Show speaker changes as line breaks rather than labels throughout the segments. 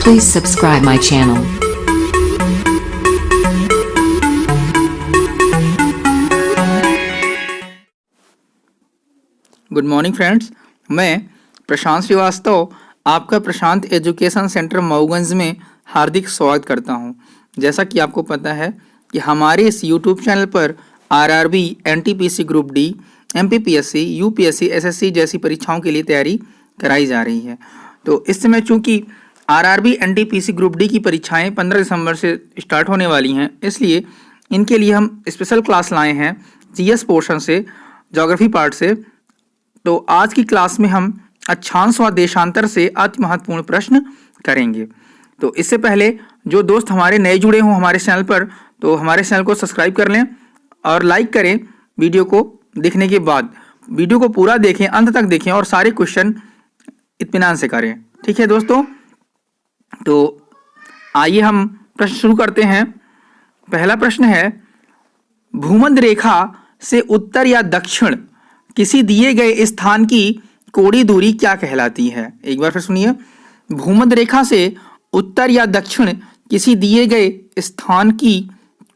Please subscribe my channel.
Good morning friends, मैं प्रशांत श्रीवास्तव आपका प्रशांत education centre Mauganj में हार्दिक स्वागत करता हूं। जैसा कि आपको पता है कि हमारे इस यूट्यूब चैनल पर RRB, NTPC group D, MPPSC, UPSC, SSC जैसी परीक्षाओं के लिए तैयारी कराई जा रही है। तो इस समय चूंकि आरआरबी, एनटीपीसी ग्रुप डी की परीक्षाएं 15 दिसंबर से स्टार्ट होने वाली हैं, इसलिए इनके लिए हम स्पेशल क्लास लाए हैं जीएस पोर्शन से, ज्योग्राफी पार्ट से। तो आज की क्लास में हम अक्षांश व देशांतर से अति महत्वपूर्ण प्रश्न करेंगे। तो इससे पहले जो दोस्त हमारे नए जुड़े हों हमारे चैनल पर, तो हमारे चैनल को सब्सक्राइब कर लें और लाइक करें। वीडियो को देखने के बाद वीडियो को पूरा देखें, अंत तक देखें और सारे क्वेश्चन इत्मीनान से करें। ठीक है दोस्तों, तो आइए हम प्रश्न शुरू करते हैं। पहला प्रश्न है, भूमध्य रेखा से उत्तर या दक्षिण किसी दिए गए स्थान की कोणीय दूरी क्या कहलाती है? एक बार फिर सुनिए, भूमध्य रेखा से उत्तर या दक्षिण किसी दिए गए स्थान की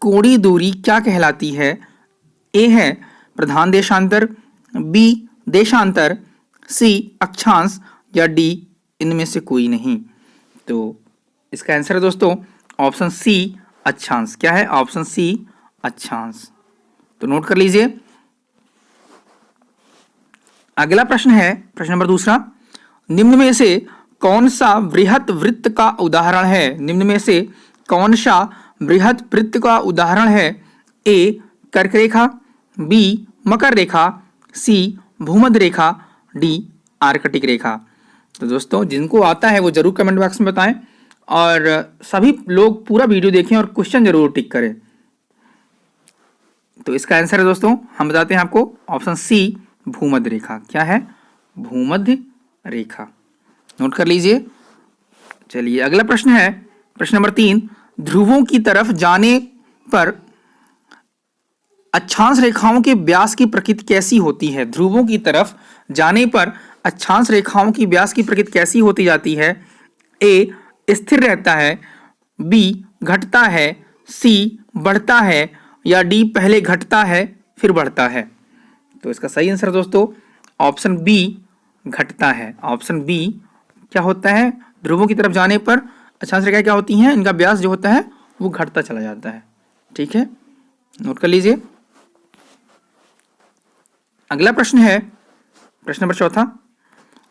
कोणीय दूरी क्या कहलाती है? ए है प्रधान देशांतर, बी देशांतर, सी अक्षांश या डी इनमें से कोई नहीं। तो इसका आंसर है दोस्तों ऑप्शन सी अक्षांश। क्या है? ऑप्शन सी अक्षांश। तो नोट कर लीजिए। अगला प्रश्न है प्रश्न नंबर दूसरा, निम्न में से कौन सा बृहत वृत्त का उदाहरण है? निम्न में से कौन सा बृहत वृत्त का उदाहरण है? ए कर्क रेखा, बी मकर रेखा, सी भूमध्य रेखा, डी आर्कटिक रेखा। तो दोस्तों जिनको आता है वो जरूर कमेंट बॉक्स में बताएं और सभी लोग पूरा वीडियो देखें और क्वेश्चन जरूर टिक करें। तो इसका आंसर है दोस्तों, हम बताते हैं आपको, ऑप्शन सी भूमध्य रेखा। क्या है? भूमध्य रेखा। नोट कर लीजिए। चलिए अगला प्रश्न है प्रश्न नंबर 3, ध्रुवों की तरफ जाने पर अक्षांश रेखाओं के व्यास की प्रकृति कैसी होती है? ध्रुवों की तरफ जाने पर अक्षांश रेखाओं की व्यास की प्रकृति कैसी होती जाती है? ए स्थिर रहता है, बी घटता है, सी बढ़ता है या डी पहले घटता है फिर बढ़ता है। तो इसका सही आंसर दोस्तों ऑप्शन बी घटता है। ऑप्शन बी क्या होता है? ध्रुवों की तरफ जाने पर अक्षांश रेखाएं क्या होती हैं? इनका व्यास जो होता है वो घटता चला जाता है। ठीक है, नोट कर लीजिए। अगला प्रश्न है प्रश्न नंबर 4,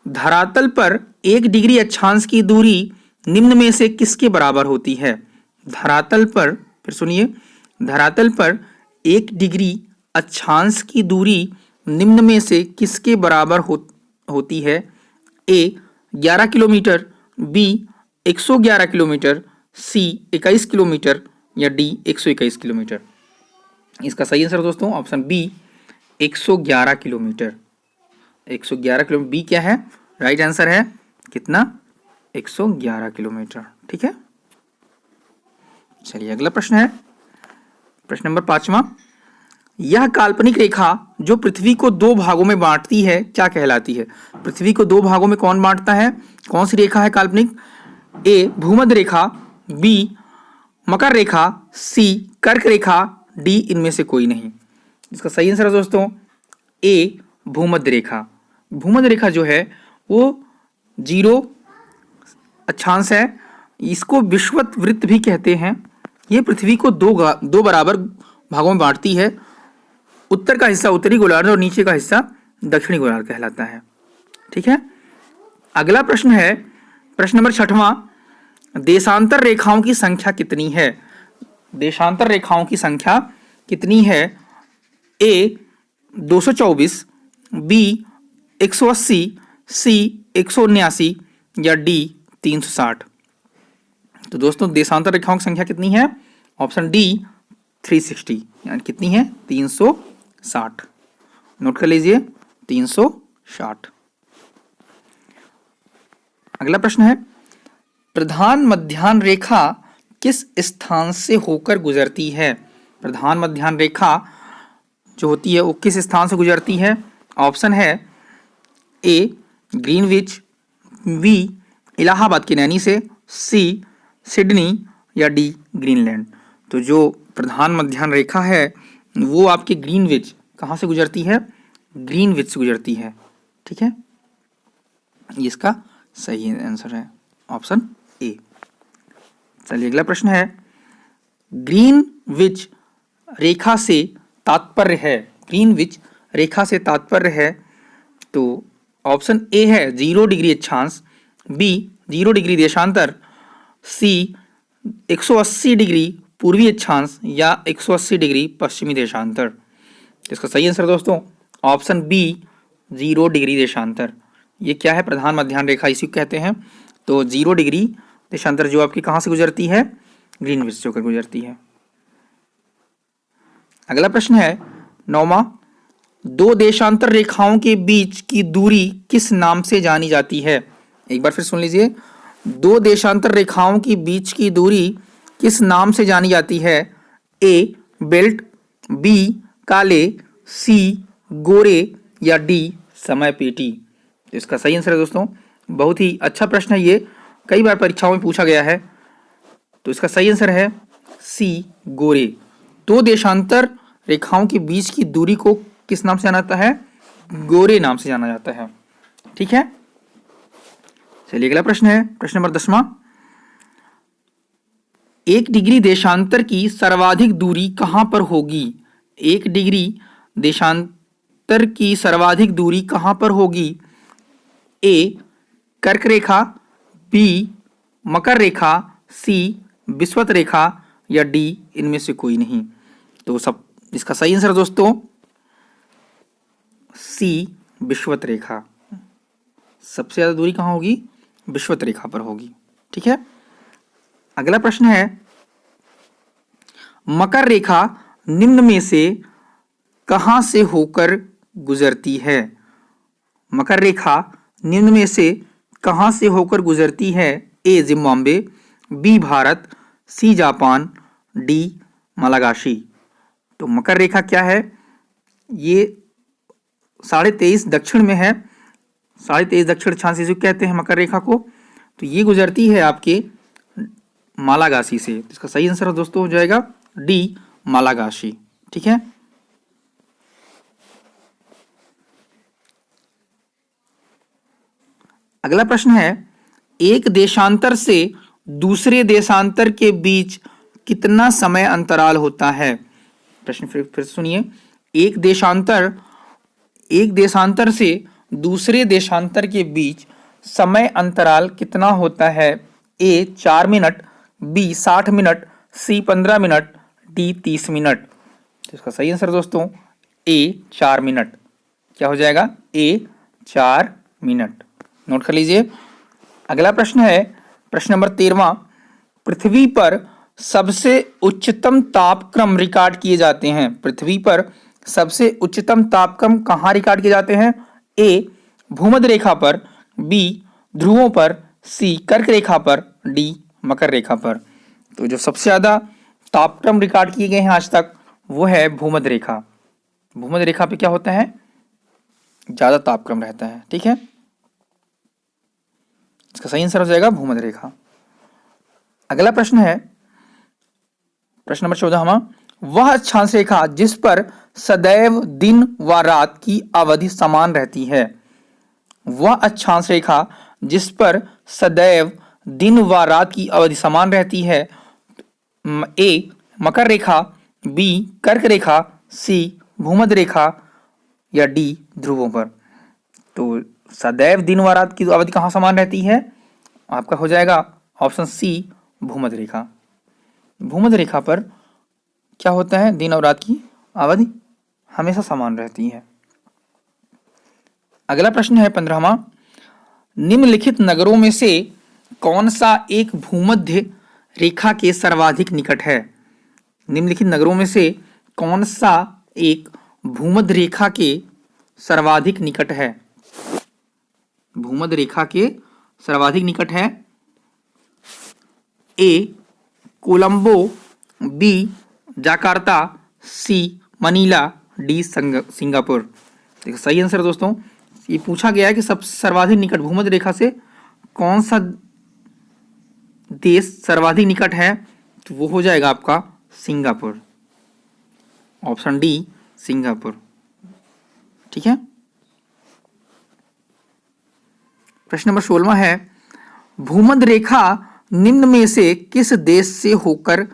धरातल पर 1 डिग्री अक्षांश की दूरी निम्न में से किसके बराबर होती है? धरातल पर, फिर सुनिए, धरातल पर 1 डिग्री अक्षांश की दूरी निम्न में से किसके बराबर होती है? A 11 kilometre, B 111 kilometre, C 21 kilometre या डी 121 किलोमीटर। इसका सही आंसर दोस्तों option B 111 kilometre. 111 kilometre B क्या है? राइट आंसर है कितना? 111 किलोमीटर। ठीक है, चलिए अगला प्रश्न है प्रश्न नंबर 5, यह काल्पनिक रेखा जो पृथ्वी को 2 भागों में बांटती है क्या कहलाती है? पृथ्वी को 2 भागों में कौन बांटता है? कौन सी रेखा है काल्पनिक? ए भूमध्य रेखा, बी मकर रेखा, सी कर्क रेखा, डी इनमें से कोई नहीं। इसका सही आंसर है दोस्तों ए भूमध्य रेखा। भूमध्य रेखा जो है वो 0 अक्षांश है, इसको विषुवत वृत्त भी कहते हैं। ये पृथ्वी को 2 बराबर भागों में बांटती है। उत्तर का हिस्सा उत्तरी गोलार्ध और नीचे का हिस्सा दक्षिणी गोलार्ध कहलाता है। ठीक है, अगला प्रश्न है प्रश्न नंबर 6, देशांतर रेखाओं की संख्या कितनी है? देशांतर रेखाओं की संख्या कितनी है? ए 224, बी 180, सी 179 या डी 360। तो दोस्तों देशांतर रेखाओं की संख्या कितनी है? ऑप्शन डी 360, यानी कितनी है? 360। नोट कर लीजिए 360। अगला प्रश्न है, प्रधान मध्याह्न रेखा किस स्थान से होकर गुजरती है? प्रधान मध्याह्न रेखा जो होती है वो किस स्थान से गुजरती है? ऑप्शन है ए ग्रीनविच, बी इलाहाबाद की नैनी से, सी सिडनी या डी ग्रीनलैंड। तो जो प्रधान मध्याह्न रेखा है वो आपके ग्रीनविच कहाँ से गुजरती है? ग्रीनविच से गुजरती है। ठीक है, ये इसका सही आंसर है ऑप्शन ए। चलिए अगला प्रश्न है, ग्रीनविच रेखा से तात्पर्य है, ग्रीनविच रेखा से तात्पर्य है, तो ऑप्शन ए है 0 डिग्री अक्षांश, बी 0 डिग्री देशांतर, सी 180 डिग्री पूर्वी अक्षांश या 180 डिग्री पश्चिमी देशांतर। इसका सही आंसर दोस्तों ऑप्शन बी 0 डिग्री देशांतर। ये क्या है? प्रधान मध्याह्न रेखा इसी को कहते हैं। तो 0 डिग्री देशांतर जो आपकी कहाँ से गुजरती है? ग्रीनविच से होकर गुजरती है। अगला प्रश्न है 9वां, दो देशांतर रेखाओं के बीच की दूरी किस नाम से जानी जाती है? एक बार फिर सुन लीजिए, दो देशांतर रेखाओं के बीच की दूरी किस नाम से जानी जाती है? ए बेल्ट, बी काले, सी गोरे या डी समय पेटी। तो इसका सही आंसर है दोस्तों, बहुत ही अच्छा प्रश्न है ये, कई बार परीक्षाओं में पूछा गया है। तो इसका सही आंसर है सी गोरे। दो देशांतर रेखाओं के बीच की दूरी को किस नाम से जाना जाता है? गोरे नाम से जाना जाता है। ठीक है, चलिए अगला प्रश्न है प्रश्न नंबर 10वां, 1 डिग्री देशांतर की सर्वाधिक दूरी कहां पर होगी? 1 डिग्री देशांतर की सर्वाधिक दूरी कहां पर होगी? ए कर्क रेखा, बी मकर रेखा, सी विषुवत रेखा या डी इनमें से कोई नहीं। तो सब इसका सही आंसर दोस्तों सी विषुवत रेखा। सबसे ज्यादा दूरी कहां होगी? विषुवत रेखा पर होगी। ठीक है, अगला प्रश्न है, मकर रेखा निम्न में से कहां से होकर गुजरती है? मकर रेखा निम्न में से कहां से होकर गुजरती है? A Zimbabwe, B Bharat, C Japan, D Malagasy. तो मकर रेखा क्या है? ये 23.5 दक्षिण में है, 23.5 दक्षिण अक्षांश इसे कहते हैं मकर रेखा को। तो ये गुजरती है आपके मालागासी से। तो इसका सही आंसर दोस्तों हो जाएगा डी मालागासी। ठीक है, अगला प्रश्न है, एक देशांतर से दूसरे देशांतर के बीच कितना समय अंतराल होता है? प्रश्न फिर सुनिए, एक देशांतर से दूसरे देशांतर के बीच समय अंतराल कितना होता है? ए 4 मिनट, बी 60 मिनट, सी 15 मिनट, डी 30 मिनट। तो इसका सही आंसर दोस्तों ए 4 मिनट। क्या हो जाएगा? ए 4 मिनट। नोट कर लीजिए। अगला प्रश्न है प्रश्न नंबर 13वां, पृथ्वी पर सबसे उच्चतम तापक्रम रिकॉर्ड किए जाते हैं। पृथ्वी पर सबसे उच्चतम तापक्रम कहाँ रिकॉर्ड किए जाते हैं? ए भूमध्य रेखा पर, बी ध्रुवों पर, सी कर्क रेखा पर, डी मकर रेखा पर। तो जो सबसे ज्यादा तापक्रम रिकॉर्ड किए गए हैं आज तक वो है भूमध्य रेखा। भूमध्य रेखा पे क्या होता है? ज्यादा तापक्रम रहता है। ठीक है, इसका सही आंसर हो जाएगा भूमध्य रेखा। अगला प्रश्न है प्रश्न नंबर 14वां, वह अक्षांश रेखा जिस पर सदैव दिन व रात की अवधि समान रहती है। वह अक्षांश रेखा जिस पर सदैव दिन व रात की अवधि समान रहती है। ए मकर रेखा, बी कर्क रेखा, सी भूमध्य रेखा या डी ध्रुवों पर। तो सदैव दिन व रात की अवधि कहाँ समान रहती है? आपका हो जाएगा ऑप्शन सी भूमध्य रेखा। भूमध्य रेखा पर क्या होता है? दिन और रात की अवधि हमेशा समान रहती है। अगला प्रश्न है 15वां, निम्नलिखित नगरों में से कौन सा एक भूमध्य रेखा के सर्वाधिक निकट है? निम्नलिखित नगरों में से कौन सा एक भूमध्य रेखा के सर्वाधिक निकट है? भूमध्य रेखा के सर्वाधिक निकट है। ए कोलंबो, बी जकार्ता, सी मनीला, डी सिंगापुर। देखो सही आंसर दोस्तों, ये पूछा गया है कि सबसे सर्वाधिक निकट भूमध्य रेखा से कौन सा देश सर्वाधिक निकट है, तो वो हो जाएगा आपका सिंगापुर। Option D Singapore. ठीक है। प्रश्न नंबर 16 है, भूमध्य रेखा निम्न में से किस देश से होकर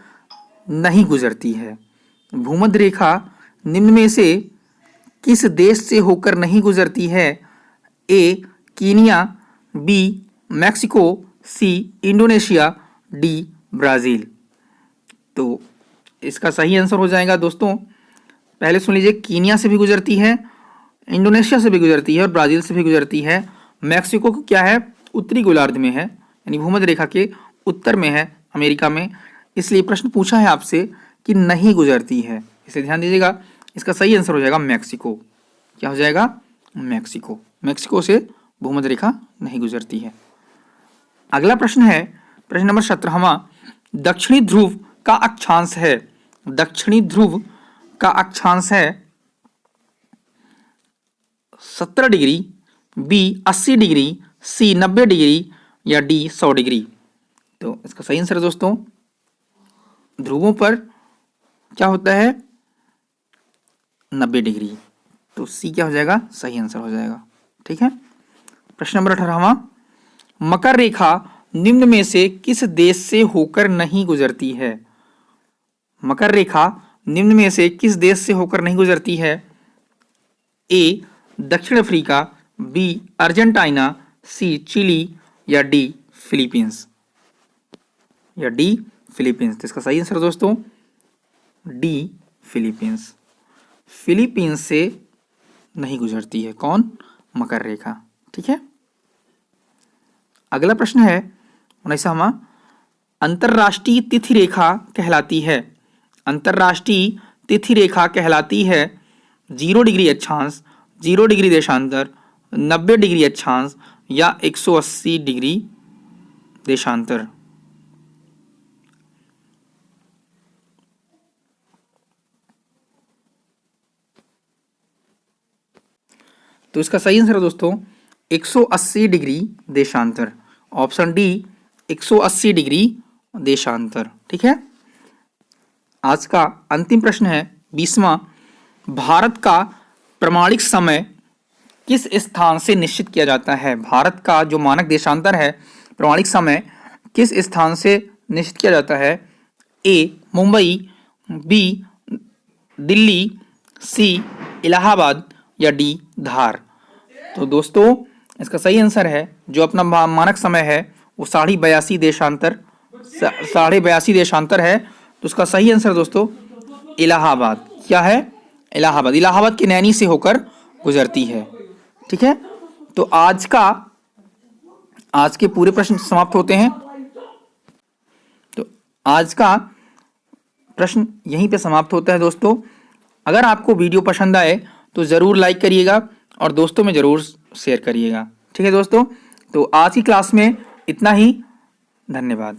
नहीं गुजरती है? भूमध्य रेखा निम्न में से किस देश से होकर नहीं गुजरती है? A Kenya, B Mexico, C Indonesia, D Brazil. तो इसका सही आंसर हो जाएगा दोस्तों, पहले सुन लीजिए, कीनिया से भी गुजरती है, इंडोनेशिया से भी गुजरती है और ब्राजील से भी गुजरती है। मैक्सिको को क्या है, उत्तरी गोलार्ध में है, यानी भूमध्य रेखा के उत्तर में है, अमेरिका में, इसलिए प्रश्न पूछा है आपसे कि नहीं गुजरती है, इसे ध्यान दीजिएगा। इसका सही आंसर हो जाएगा मैक्सिको। क्या हो जाएगा? मैक्सिको। मैक्सिको से भूमध्य रेखा नहीं गुजरती है। अगला प्रश्न है प्रश्न नंबर 17वां, दक्षिणी ध्रुव का अक्षांश है, दक्षिणी ध्रुव का अक्षांश है 70 डिग्री, बी 80 डिग्री, सी 90 डिग्री या डी 100 डिग्री। तो इसका सही आंसर है दोस्तों, ध्रुवों पर क्या होता है 90 डिग्री, तो सी क्या हो जाएगा? सही आंसर हो जाएगा। ठीक है। प्रश्न नंबर 18वां, मकर रेखा निम्न में से किस देश से होकर नहीं गुजरती है? मकर रेखा निम्न में से किस देश से होकर नहीं गुजरती है? ए दक्षिण अफ्रीका, बी अर्जेंटीना, सी चिली या डी फिलीपींस, या डी फिलीपींस। तो इसका सही आंसर दोस्तों डी फिलीपींस। फिलीपींस से नहीं गुजरती है कौन? मकर रेखा। ठीक है। अगला प्रश्न है 19वां, अंतरराष्ट्रीय तिथि रेखा कहलाती है, अंतरराष्ट्रीय तिथि रेखा कहलाती है 0 डिग्री अक्षांश, 0 डिग्री देशांतर, 90 डिग्री अक्षांश या 180 डिग्री देशांतर। तो इसका सही आंसर है दोस्तों 180 डिग्री देशांतर। ऑप्शन डी 180 डिग्री देशांतर। ठीक है। आज का अंतिम प्रश्न है 20वां, भारत का प्रमाणिक समय किस स्थान से निश्चित किया जाता है? भारत का जो मानक देशांतर है, प्रमाणिक समय किस स्थान से निश्चित किया जाता है? ए मुंबई, बी दिल्ली, सी इलाहाबाद या डी धार। तो दोस्तों इसका सही आंसर है, जो अपना मानक समय है वो 82.5 देशांतर, 82.5 देशांतर है। तो उसका सही आंसर दोस्तों इलाहाबाद। क्या है? इलाहाबाद। इलाहाबाद के नैनी से होकर गुजरती है। ठीक है। तो आज के पूरे प्रश्न समाप्त होते हैं। तो आज का प्रश्न यहीं पे समाप्त होता है दोस्तों। अगर आपको वीडियो पसंद आए तो ज़रूर लाइक करिएगा और दोस्तों में ज़रूर शेयर करिएगा। ठीक है दोस्तों। तो आज की क्लास में इतना ही। धन्यवाद।